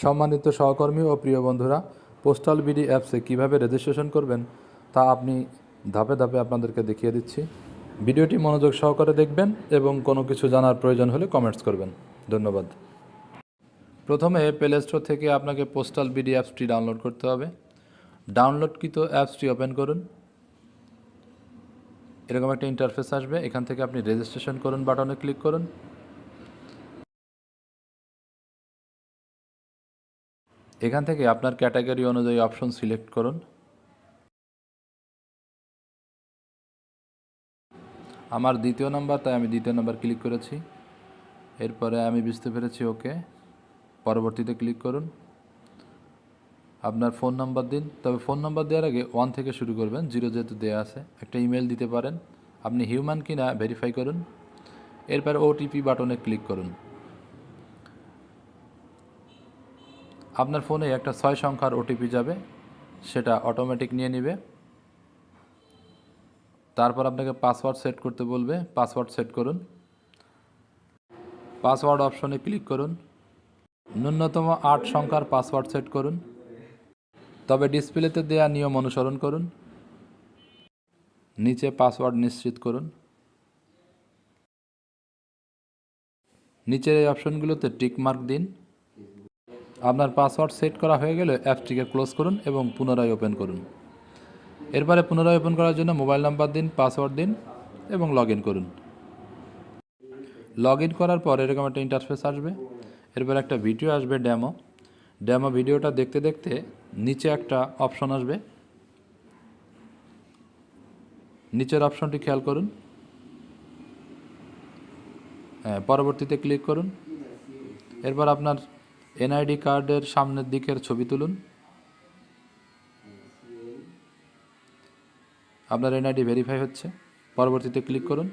সম্মানিত সহকর্মী ও প্রিয় বন্ধুরা, পোস্টাল বিডি অ্যাপসে কীভাবে রেজিস্ট্রেশন করবেন তা আপনি ধাপে ধাপে আপনাদেরকে দেখিয়ে দিচ্ছি। ভিডিওটি মনোযোগ সহকারে দেখবেন এবং কোনো কিছু জানার প্রয়োজন হলে কমেন্টস করবেন। ধন্যবাদ। প্রথমে প্লে স্টোর থেকে আপনাকে পোস্টাল বিডি অ্যাপসটি ডাউনলোড করতে হবে। ডাউনলোডকৃত অ্যাপসটি ওপেন করুন। এরকম একটা ইন্টারফেস আসবে। এখান থেকে আপনি রেজিস্ট্রেশন করুন বাটনে ক্লিক করুন। এখান থেকে আপনার ক্যাটাগরি অনুযায়ী অপশন সিলেক্ট করুন। আমার দ্বিতীয় নাম্বার, তাই আমি দ্বিতীয় নাম্বার ক্লিক করেছি। এরপরে আমি বুঝতে পেরেছি ওকে। পরবর্তীতে ক্লিক করুন। আপনার ফোন নাম্বার দিন, তবে ফোন নাম্বার দেওয়ার আগে 1 থেকে শুরু করবেন, 0 যেহেতু দেওয়া আছে। একটা ইমেল দিতে পারেন। আপনি হিউম্যান কিনা ভেরিফাই করুন। এরপর ওটিপি বাটনে ক্লিক করুন। আপনার ফোনে একটা 6 সংখ্যার ওটিপি যাবে, সেটা অটোমেটিক নিয়ে নেবে। তারপর আপনাকে পাসওয়ার্ড সেট করতে বলবে, পাসওয়ার্ড সেট করুন। পাসওয়ার্ড অপশনে ক্লিক করুন। ন্যূনতম 8 সংখ্যার পাসওয়ার্ড সেট করুন, তবে ডিসপ্লেতে দেওয়া নিয়ম অনুসরণ করুন। নিচে পাসওয়ার্ড নিশ্চিত করুন। নিচের এই অপশনগুলোতে টিক মার্ক দিন। আপনার পাসওয়ার্ড সেট করা হয়ে গেলে অ্যাপটিকে ক্লোজ করুন এবং পুনরায় ওপেন করুন। এরপরে পুনরায় ওপেন করার জন্য মোবাইল নাম্বার দিন, পাসওয়ার্ড দিন এবং লগ ইন করুন। লগ ইন করার পর এরকম একটা ইন্টারফেস আসবে। এরপর একটা ভিডিও আসবে ডেমো ভিডিওটা দেখতে দেখতে নিচে একটা অপশন আসবে। নিচের অপশনটি খেয়াল করুন। পরবর্তীতে ক্লিক করুন। এরপর আপনার এনআইডি কার্ডের সামনের দিকের ছবি তুলুন। আপনার এনআইডি ভেরিফাই হচ্ছে। পরবর্তীতে ক্লিক করুন।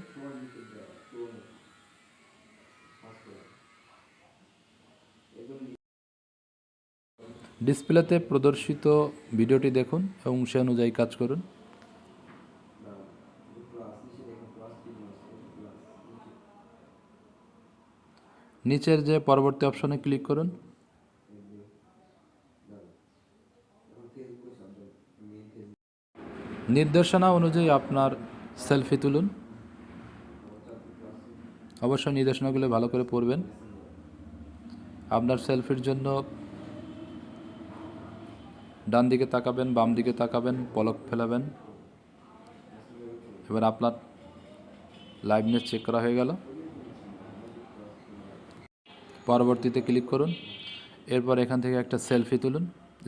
ডিসপ্লেতে প্রদর্শিত ভিডিওটি দেখুন এবং সে অনুযায়ী কাজ করুন। নিচের যে পরবর্তী অপশনে ক্লিক করুন। নির্দেশনা অনুযায়ী আপনার সেলফি তুলুন। অবশ্যই নির্দেশনাগুলো ভালো করে পড়বেন। আপনার সেলফির জন্য ডান দিকে তাকাবেন, বাম দিকে তাকাবেন, পলক ফেলাবেন। এবার আপনার লাইভনেস চেক করা হয়ে গেল। পরবর্তীতে ক্লিক করুন। এরপর এখান থেকে একটা সেলফি তুলুন,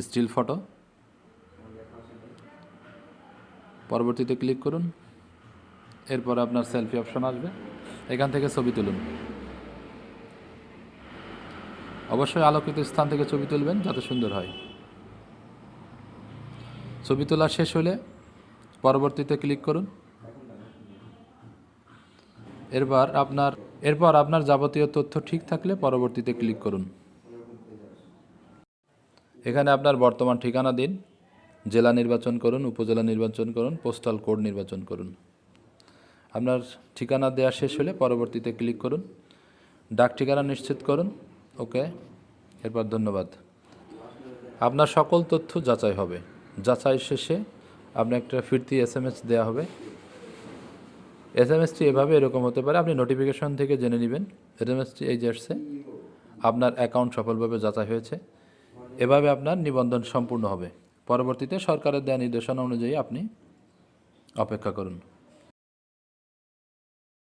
স্টিল ফটো। পরবর্তীতে ক্লিক করুন। এরপর আপনার সেলফি অপশন আসবে, এখান থেকে ছবি তুলুন। অবশ্যই আলোকিত স্থান থেকে ছবি তুলবেন যাতে সুন্দর হয়। ছবি তোলা শেষ হলে পরবর্তীতে ক্লিক করুন। এরপর আপনার যাবতীয় তথ্য ঠিক থাকলে পরবর্তীতে ক্লিক করুন। এখানে আপনার বর্তমান ঠিকানা দিন, জেলা নির্বাচন করুন, উপজেলা নির্বাচন করুন, পোস্টাল কোড নির্বাচন করুন। আপনার ঠিকানা দেওয়া শেষ হলে পরবর্তীতে ক্লিক করুন। ডাক ঠিকানা নিশ্চিত করুন, ওকে। এরপর ধন্যবাদ। আপনার সকল তথ্য যাচাই হবে। যাচাই শেষে আপনার একটা ফিরতি SMS দেওয়া হবে। SMSটি এভাবে এরকম হতে পারে, আপনি নোটিফিকেশন থেকে জেনে নেবেন। SMSটি এই যে আসছে, আপনার অ্যাকাউন্ট সফলভাবে যাচাই হয়েছে। এভাবে আপনার নিবন্ধন সম্পূর্ণ হবে। পরবর্তীতে সরকারের দেওয়া নির্দেশনা অনুযায়ী আপনি অপেক্ষা করুন।